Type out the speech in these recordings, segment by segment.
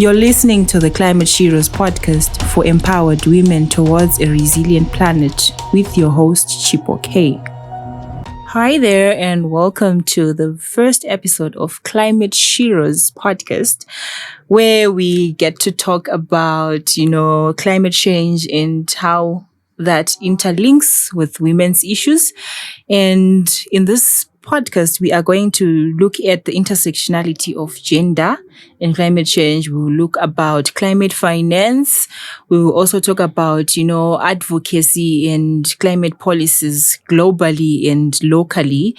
You're listening to the Climate Sheros podcast for empowered women towards a resilient planet with your host, Chipo K. Hi there, and welcome to the first episode of Climate Sheros podcast, where we get to talk about, climate change and how that interlinks with women's issues. And in this podcast, we are going to look at the intersectionality of gender and climate change. We will look about climate finance. We will also talk about, advocacy and climate policies globally and locally,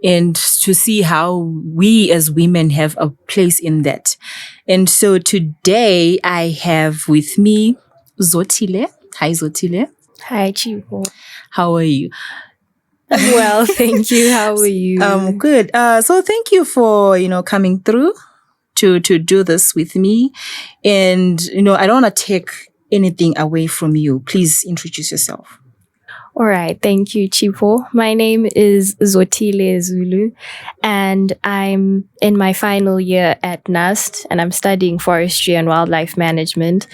and to see how we as women have a place in that. And so today I have with me Zothile. Hi, Zothile. Hi, Chipo. How are you? Well, thank you. How are you? Good. So thank you for, coming through to do this with me. And, I don't want to take anything away from you. Please introduce yourself. All right. Thank you, Chipo. My name is Zothile Zulu, and I'm in my final year at NUST, and I'm studying Forestry and Wildlife Management.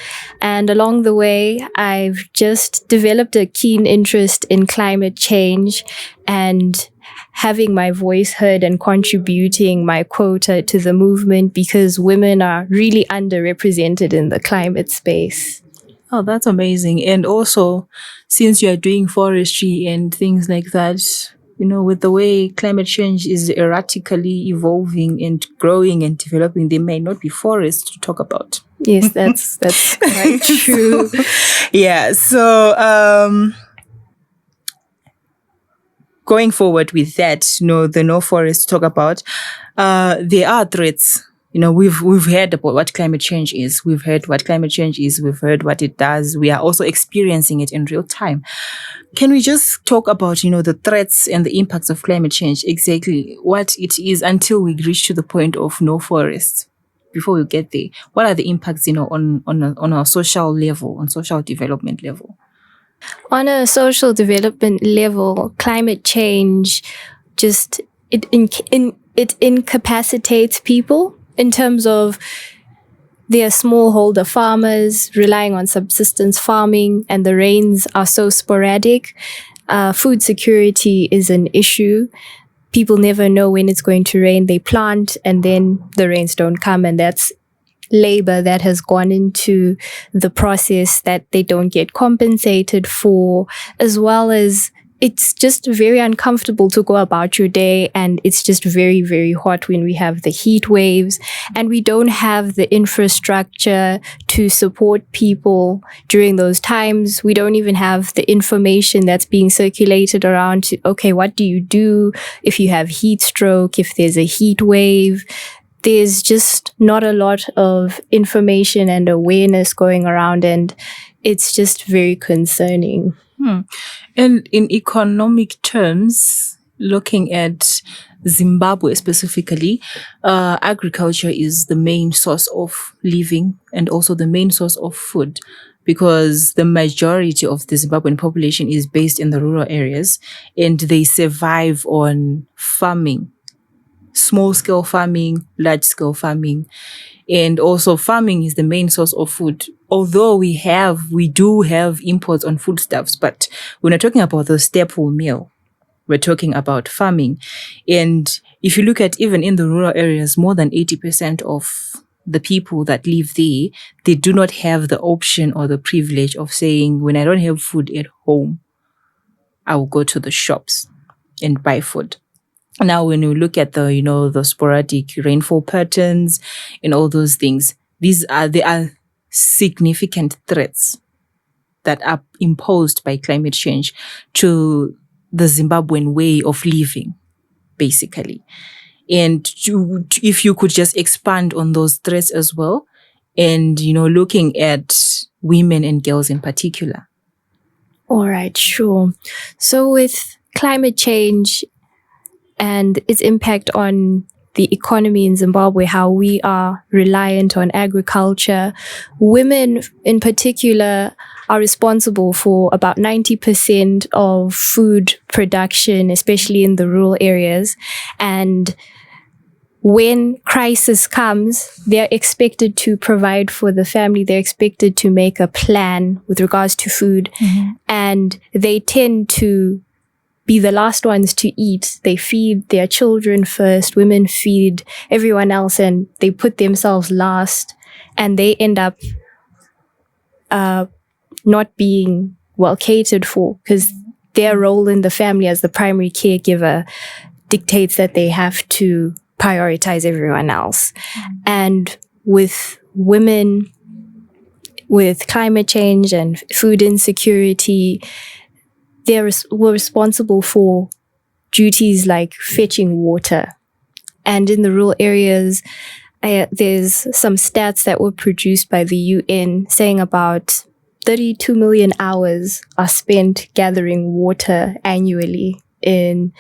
And along the way, I've just developed a keen interest in climate change and having my voice heard and contributing my quota to the movement, because women are really underrepresented in the climate space. Oh, that's amazing. And also, since you are doing forestry and things like that, with the way climate change is erratically evolving and growing and developing, there may not be forests to talk about. Yes, that's quite true. Yeah. So, going forward with that, the no forest to talk about, there are threats. We've heard about what climate change is. We've heard what climate change is. We've heard what it does. We are also experiencing it in real time. Can we just talk about, the threats and the impacts of climate change, exactly what it is until we reach to the point of no forests? Before we get there, what are the impacts, on our social level, on social development level? On a social development level, climate change just it incapacitates people. In terms of their smallholder farmers relying on subsistence farming, and the rains are so sporadic. Food security is an issue. People never know when it's going to rain. They plant and then the rains don't come, and that's labor that has gone into the process that they don't get compensated for, as well as it's just very uncomfortable to go about your day, and it's just very, very hot when we have the heat waves, and we don't have the infrastructure to support people during those times. We don't even have the information that's being circulated around to, okay, what do you do if you have heat stroke, if there's a heat wave? There's just not a lot of information and awareness going around, and it's just very concerning. And in economic terms, looking at Zimbabwe specifically, agriculture is the main source of living and also the main source of food, because the majority of the Zimbabwean population is based in the rural areas, and they survive on farming, small-scale farming, large-scale farming. And also farming is the main source of food. Although we do have imports on foodstuffs, but we're not talking about the staple meal. We're talking about farming. And if you look at even in the rural areas, more than 80% of the people that live there, they do not have the option or the privilege of saying, when I don't have food at home, I will go to the shops and buy food. Now, when you look at the sporadic rainfall patterns and all those things, they are significant threats that are imposed by climate change to the Zimbabwean way of living, basically. And if you could just expand on those threats as well, and, looking at women and girls in particular. All right, sure. So with climate change and its impact on the economy in Zimbabwe, how we are reliant on agriculture, women in particular are responsible for about 90% of food production, especially in the rural areas. And when crisis comes, they're expected to provide for the family. They're expected to make a plan with regards to food. And they tend to be the last ones to eat. They feed their children first. Women feed everyone else, and they put themselves last. And they end up not being well catered for, because their role in the family as the primary caregiver dictates that they have to prioritize everyone else. And with women, with climate change and food insecurity, we're responsible for duties like fetching water. And in the rural areas, there's some stats that were produced by the UN saying about 32 million hours are spent gathering water annually in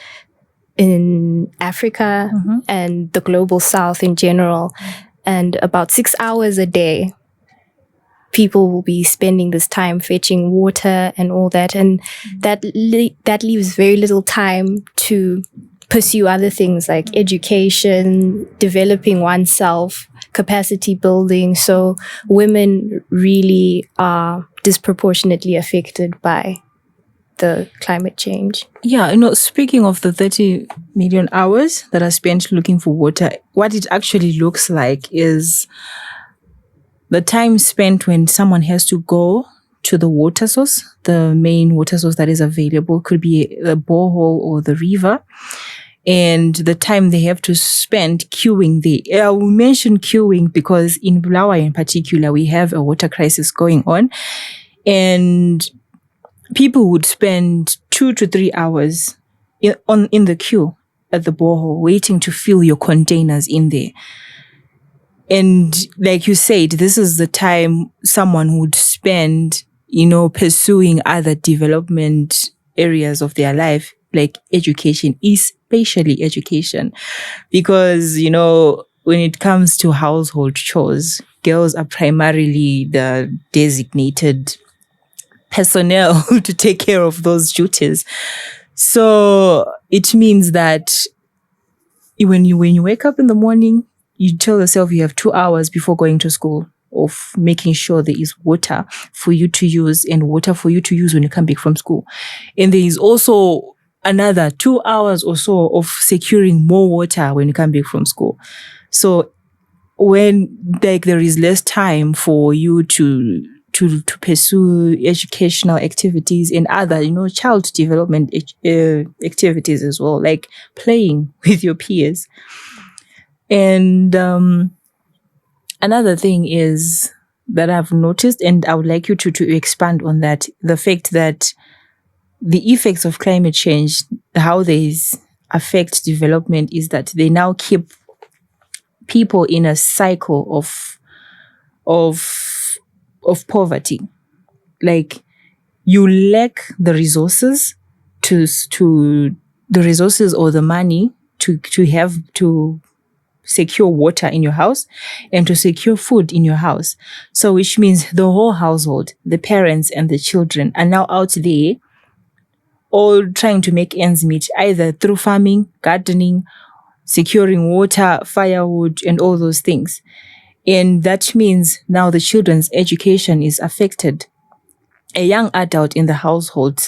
Africa and the global south in general. And about 6 hours a day, people will be spending this time fetching water and all that. And that leaves very little time to pursue other things like education, developing oneself, capacity building. So women really are disproportionately affected by the climate change. Yeah, speaking of the 30 million hours that are spent looking for water, what it actually looks like is the time spent when someone has to go to the water source, the main water source that is available, could be the borehole or the river, and the time they have to spend queuing there. We mention queuing because in Bulawayo in particular, we have a water crisis going on, and people would spend 2 to 3 hours in the queue at the borehole waiting to fill your containers in there. And like you said, this is the time someone would spend, pursuing other development areas of their life, like education, especially education. Because, when it comes to household chores, girls are primarily the designated personnel to take care of those duties. So it means that when you wake up in the morning, you tell yourself you have 2 hours before going to school of making sure there is water for you to use and water for you to use when you come back from school. And there is also another 2 hours or so of securing more water when you come back from school. So when there is less time for you to pursue educational activities and other, child development activities as well, like playing with your peers. And another thing is that I've noticed, and I would like you to expand on that, the fact that the effects of climate change, how they affect development, is that they now keep people in a cycle of poverty. Like, you lack the resources the resources or the money to have to secure water in your house and to secure food in your house. So which means the whole household, the parents and the children, are now out there all trying to make ends meet, either through farming, gardening, securing water, firewood, and all those things. And that means now the children's education is affected. A young adult in the household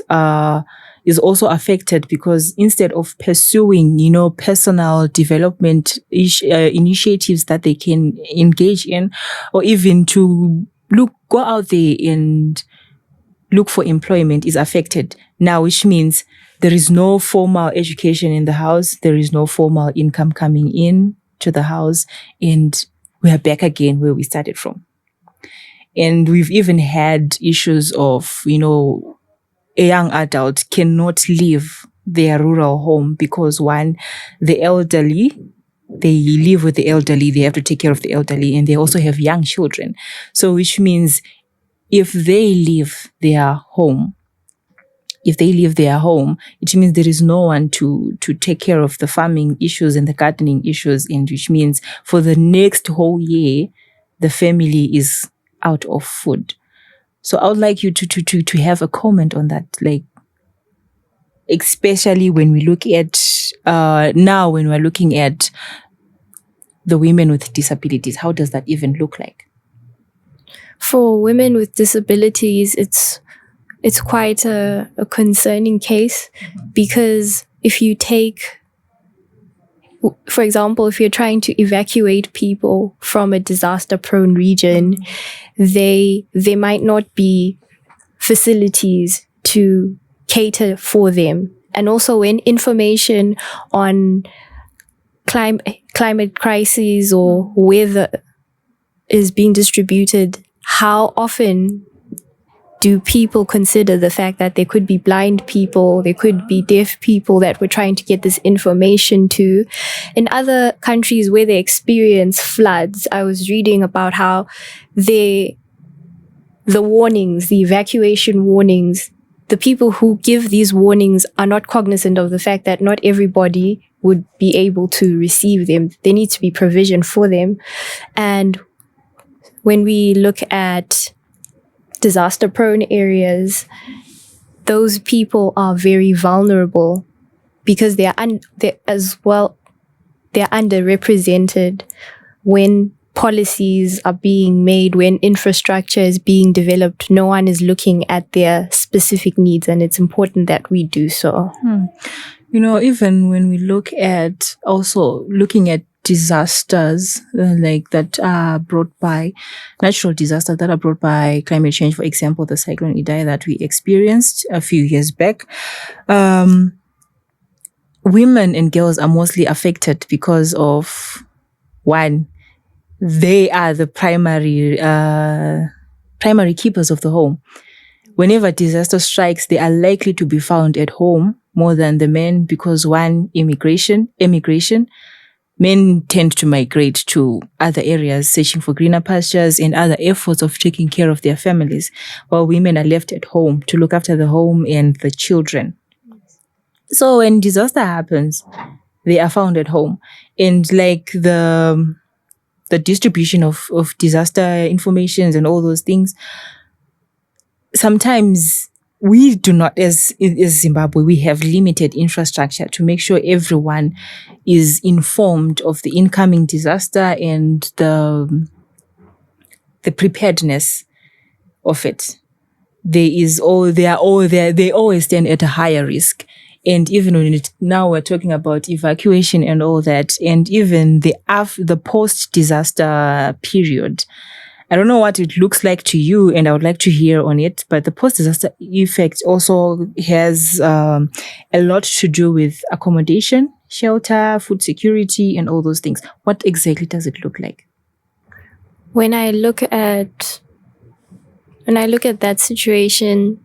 is also affected, because instead of pursuing, personal development initiatives that they can engage in, or even to go out there and look for employment, is affected now, which means there is no formal education in the house. There is no formal income coming in to the house. And we are back again where we started from. And we've even had issues of, a young adult cannot leave their rural home because, one, the elderly, they live with the elderly, they have to take care of the elderly, and they also have young children. So which means if they leave their home, it means there is no one to take care of the farming issues and the gardening issues, and which means for the next whole year, the family is out of food. So I would like you to have a comment on that, like, especially when we look at, now when we're looking at the women with disabilities? How does that even look like? For women with disabilities, it's quite a concerning case, because if you take, for example, if you're trying to evacuate people from a disaster-prone region, there might not be facilities to cater for them. And also when information on climate crises or weather is being distributed, how often do people consider the fact that there could be blind people, there could be deaf people that we're trying to get this information to? In other countries where they experience floods, I was reading about how the warnings, the evacuation warnings, the people who give these warnings are not cognizant of the fact that not everybody would be able to receive them. There needs to be provision for them. And when we look at disaster-prone areas, those people are very vulnerable because they're underrepresented when policies are being made, when infrastructure is being developed. No one is looking at their specific needs, and it's important that we do so. Even when we look at disasters like that are brought by natural disasters that are brought by climate change, for example, the cyclone Idai that we experienced a few years back, women and girls are mostly affected because of, one, they are the primary keepers of the home. Whenever disaster strikes, they are likely to be found at home more than the men because, one, emigration. Men tend to migrate to other areas, searching for greener pastures and other efforts of taking care of their families, while women are left at home to look after the home and the children. So when disaster happens, they are found at home. And like the distribution of disaster informations and all those things, sometimes we do not, as Zimbabwe, we have limited infrastructure to make sure everyone is informed of the incoming disaster and the preparedness of it. They always stand at a higher risk. And even when now we're talking about evacuation and all that, and even the post-disaster period, I don't know what it looks like to you, and I would like to hear on it, but the post-disaster effect also has a lot to do with accommodation, shelter, food security, and all those things. What exactly does it look like? When I look at that situation,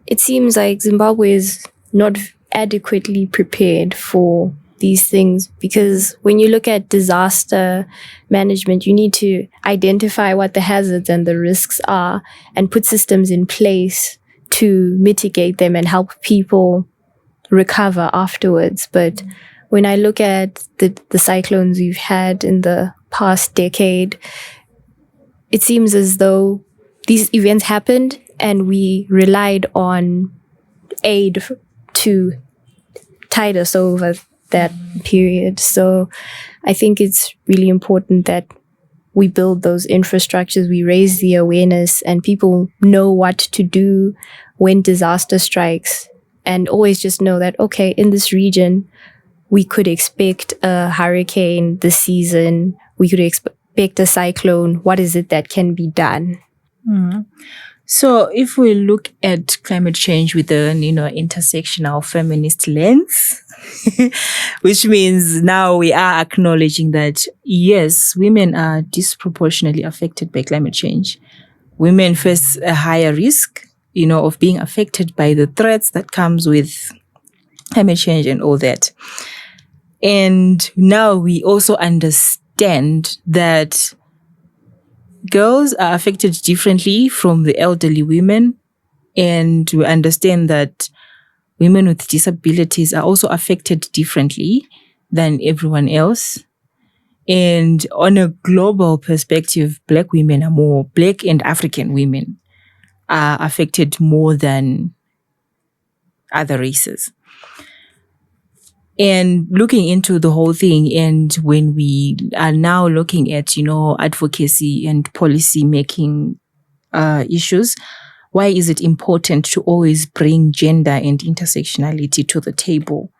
it seems like Zimbabwe is not adequately prepared for these things, because when you look at disaster management, you need to identify what the hazards and the risks are and put systems in place to mitigate them and help people recover afterwards. But when I look at the cyclones we've had in the past decade, it seems as though these events happened and we relied on aid to tide us over that period. So I think it's really important that we build those infrastructures, we raise the awareness, and people know what to do when disaster strikes, and always just know that, okay, in this region, we could expect a hurricane this season, we could expect a cyclone. What is it that can be done? Mm-hmm. So if we look at climate change with an intersectional feminist lens, which means now we are acknowledging that, yes, women are disproportionately affected by climate change. Women face a higher risk, of being affected by the threats that comes with climate change and all that. And now we also understand that girls are affected differently from the elderly women, and we understand that women with disabilities are also affected differently than everyone else. And on a global perspective, Black and African women are affected more than other races. And looking into the whole thing, and when we are now looking at, advocacy and policy making issues, why is it important to always bring gender and intersectionality to the table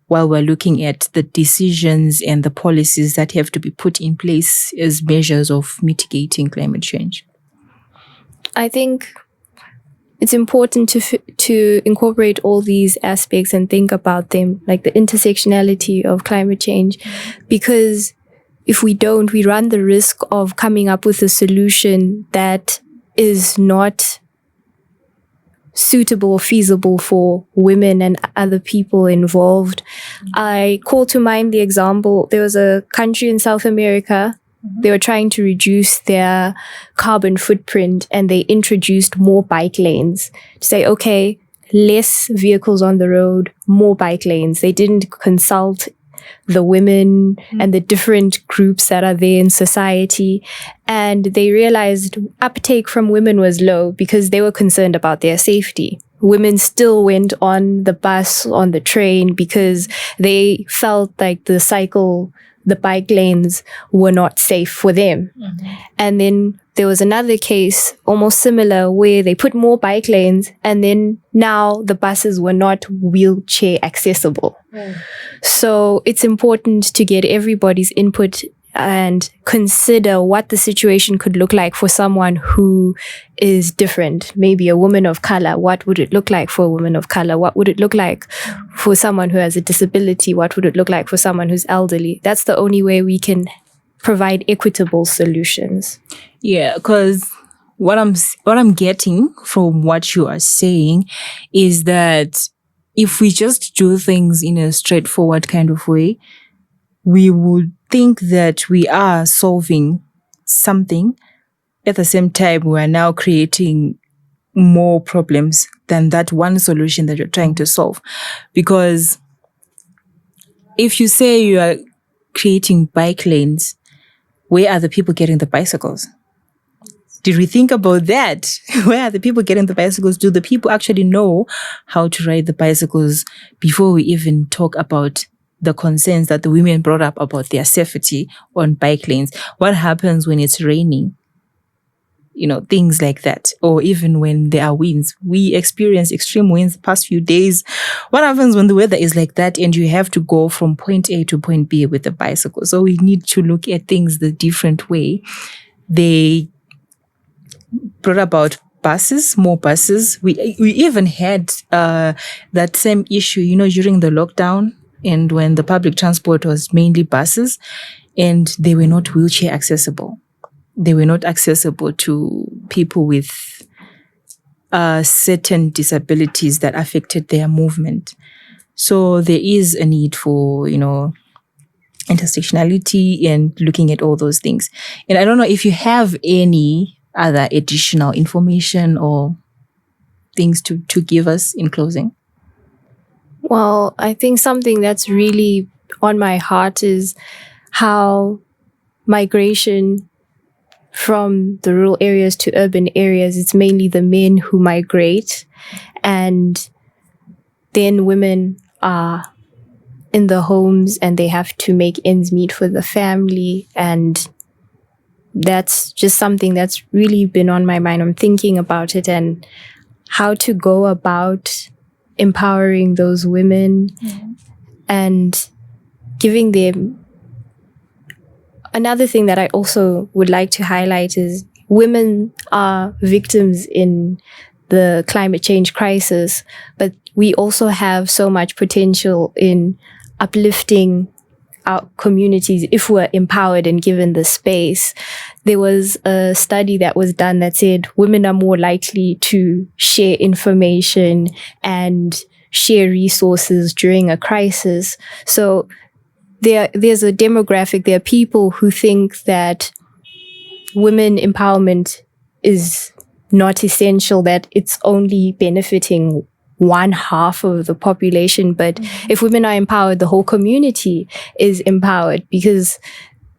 while we're looking at the decisions and the policies that have to be put in place as measures of mitigating climate change? I think it's important to incorporate all these aspects and think about them, like the intersectionality of climate change, because if we don't, we run the risk of coming up with a solution that is not suitable or feasible for women and other people involved. I call to mind the example, there was a country in South America. They were trying to reduce their carbon footprint, and they introduced more bike lanes to say, okay, less vehicles on the road, more bike lanes. They didn't consult the women and the different groups that are there in society. And they realized uptake from women was low because they were concerned about their safety. Women still went on the bus, on the train, because they felt like the bike lanes were not safe for them. And then there was another case almost similar where they put more bike lanes, and then now the buses were not wheelchair accessible. So it's important to get everybody's input and consider what the situation could look like for someone who is different. Maybe a woman of color. What would it look like for a woman of color? What would it look like for someone who has a disability? What would it look like for someone who's elderly? That's the only way we can provide equitable solutions. Yeah, because what I'm getting from what you are saying is that if we just do things in a straightforward kind of way, we would think that we are solving something. At the same time, we are now creating more problems than that one solution that you're trying to solve. Because if you say you are creating bike lanes, where are the people getting the bicycles? Did we think about that? Where are the people getting the bicycles? Do the people actually know how to ride the bicycles before we even talk about the concerns that the women brought up about their safety on bike lanes? What happens when it's raining? Things like that. Or even when there are winds. We experience extreme winds the past few days. What happens when the weather is like that and you have to go from point A to point B with the bicycle? So we need to look at things the different way. They brought about buses, more buses. We even had that same issue, during the lockdown, and when the public transport was mainly buses, and they were not wheelchair accessible. They were not accessible to people with certain disabilities that affected their movement. So there is a need for, intersectionality and looking at all those things. And I don't know if you have any other additional information or things to give us in closing. Well, I think something that's really on my heart is how migration from the rural areas to urban areas, it's mainly the men who migrate, and then women are in the homes and they have to make ends meet for the family. And that's just something that's really been on my mind. I'm thinking about it and how to go about empowering those women and giving them. Another thing that I also would like to highlight is women are victims in the climate change crisis, but we also have so much potential in uplifting our communities if we're empowered and given the space. There was a study that was done that said women are more likely to share information and share resources during a crisis. So there's a demographic, there are people who think that women empowerment is not essential, that it's only benefiting one half of the population. But if women are empowered, the whole community is empowered, because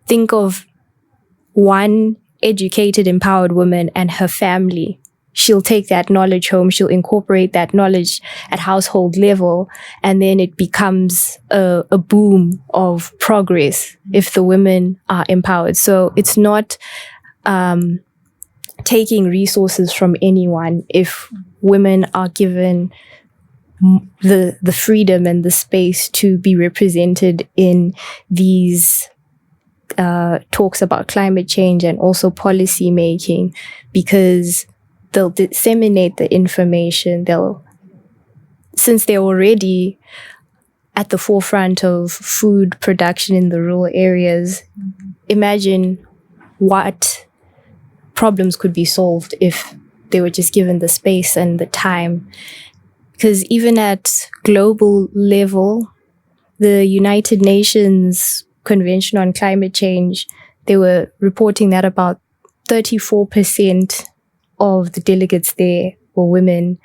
think of one educated, empowered woman and her family. she'll take that knowledge home, she'll incorporate that knowledge at household level, and then it becomes a boom of progress if the women are empowered. So it's not taking resources from anyone if women are given the freedom and the space to be represented in these talks about climate change and also policy making, because they'll disseminate the information. Since they're already at the forefront of food production in the rural areas, imagine what problems could be solved if they were just given the space and the time. Because even at global level, the United Nations Convention on Climate Change, they were reporting that about 34% of the delegates there were women.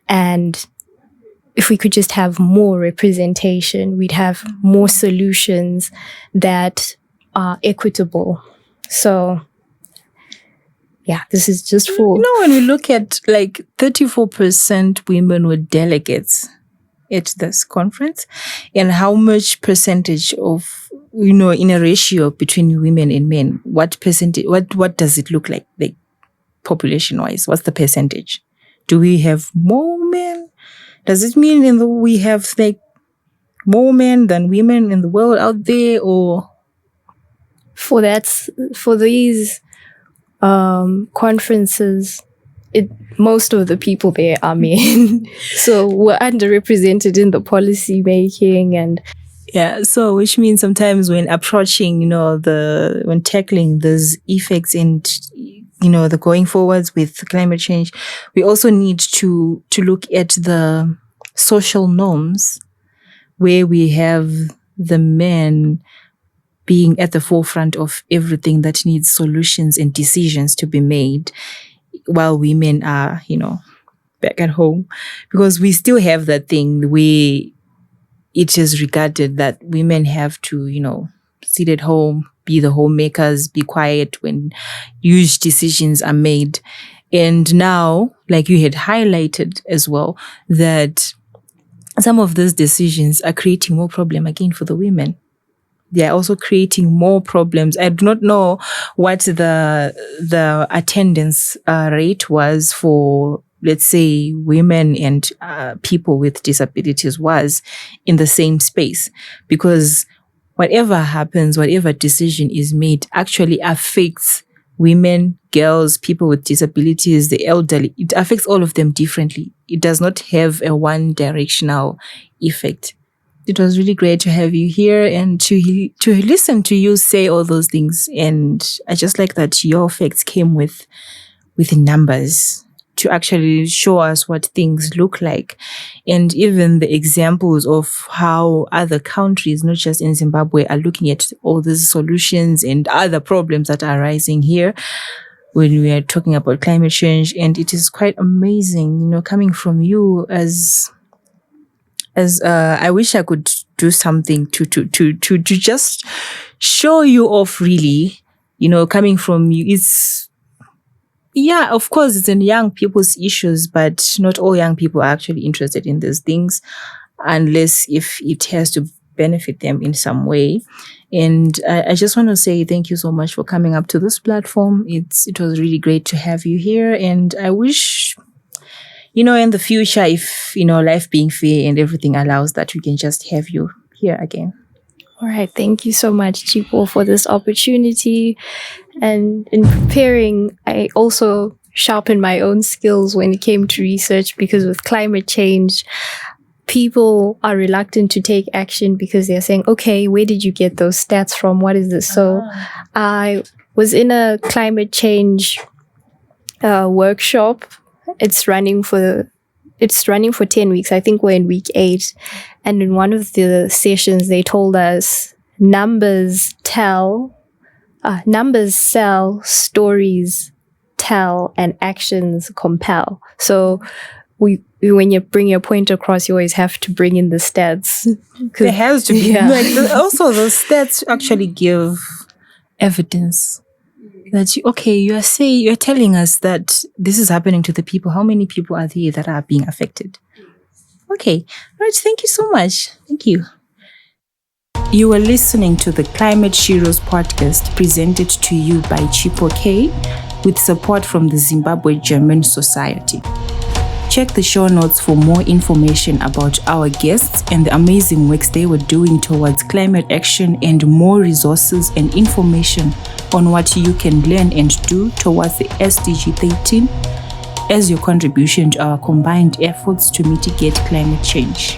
And if we could just have more representation, we'd have more solutions that are equitable. So, yeah, this is just for... when we look at 34% women were delegates at this conference, and how much percentage of, in a ratio between women and men, what percentage, what does it look like population-wise? What's the percentage? Do we have more men? Does it mean we have more men than women in the world out there, or? For these conferences, most of the people there are men. So we're underrepresented in the policy making and... Yeah, so which means sometimes when approaching, when tackling those effects and, the going forwards with climate change, we also need to look at the social norms where we have the men being at the forefront of everything that needs solutions and decisions to be made, while women are, back at home. Because we still have that thing where it is regarded that women have to, sit at home, be the homemakers, be quiet when huge decisions are made. And now, like you had highlighted as well, that some of those decisions are creating more problem again for the women. They are also creating more problems. I do not know what the attendance rate was for, let's say, women and people with disabilities was in the same space, because whatever happens, whatever decision is made actually affects women, girls, people with disabilities, the elderly. It affects all of them differently. It does not have a one-directional effect. It was really great to have you here and to listen to you say all those things. And I just like that your facts came with numbers to actually show us what things look like. And even the examples of how other countries, not just in Zimbabwe, are looking at all these solutions and other problems that are arising here when we are talking about climate change. And it is quite amazing, coming from you as I wish I could do something to just show you off, really, coming from you. Of course, it's in young people's issues, but not all young people are actually interested in these things unless if it has to benefit them in some way. And I just want to say thank you so much for coming up to this platform. It was really great to have you here. And I wish, in the future, if, life being fair and everything allows, that we can just have you here again. All right. Thank you so much, Chipo, for this opportunity. And in preparing, I also sharpened my own skills when it came to research, because with climate change, people are reluctant to take action because they're saying, okay, where did you get those stats from? What is this? So I was in a climate change workshop. It's running for 10 weeks. I think we're in week 8. And in one of the sessions, they told us numbers sell, stories tell, and actions compel. So when you bring your point across, you always have to bring in the stats. There has to be. Also, the stats actually give evidence. That you're telling us that this is happening to the people. How many people are there that are being affected? Okay. Right. Thank you so much. Thank you. You are listening to the Climate Sheros podcast presented to you by Chipo K with support from the Zimbabwe German Society. Check the show notes for more information about our guests and the amazing works they were doing towards climate action, and more resources and information on what you can learn and do towards the SDG 13 as your contribution to our combined efforts to mitigate climate change.